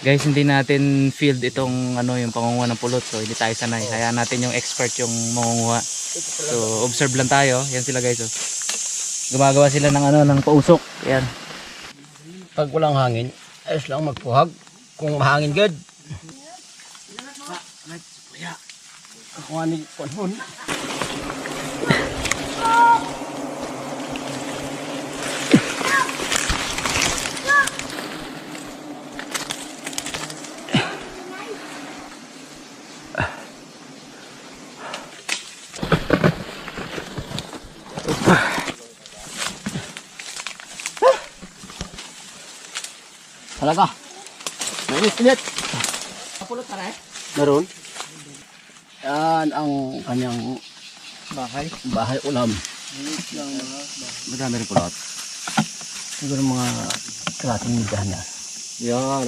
Guys, hindi natin field itong ano yung pangunguha ng pulot. So hindi tayo sanay. Hayaan natin yung expert yung mangunguha. So observe lang tayo. Yan sila guys. Oh. Gumagawa sila ng ano ng pausok. Yan. Pag walang hangin, ayos lang magpuhag. Kung mahangin good. Kung ano yung talaga. Mainit. Pulot na rin? Meron. Yan ang kanyang bahay ulam. Madami rin pulot. Siguro mga klaseng midahan na. Yan.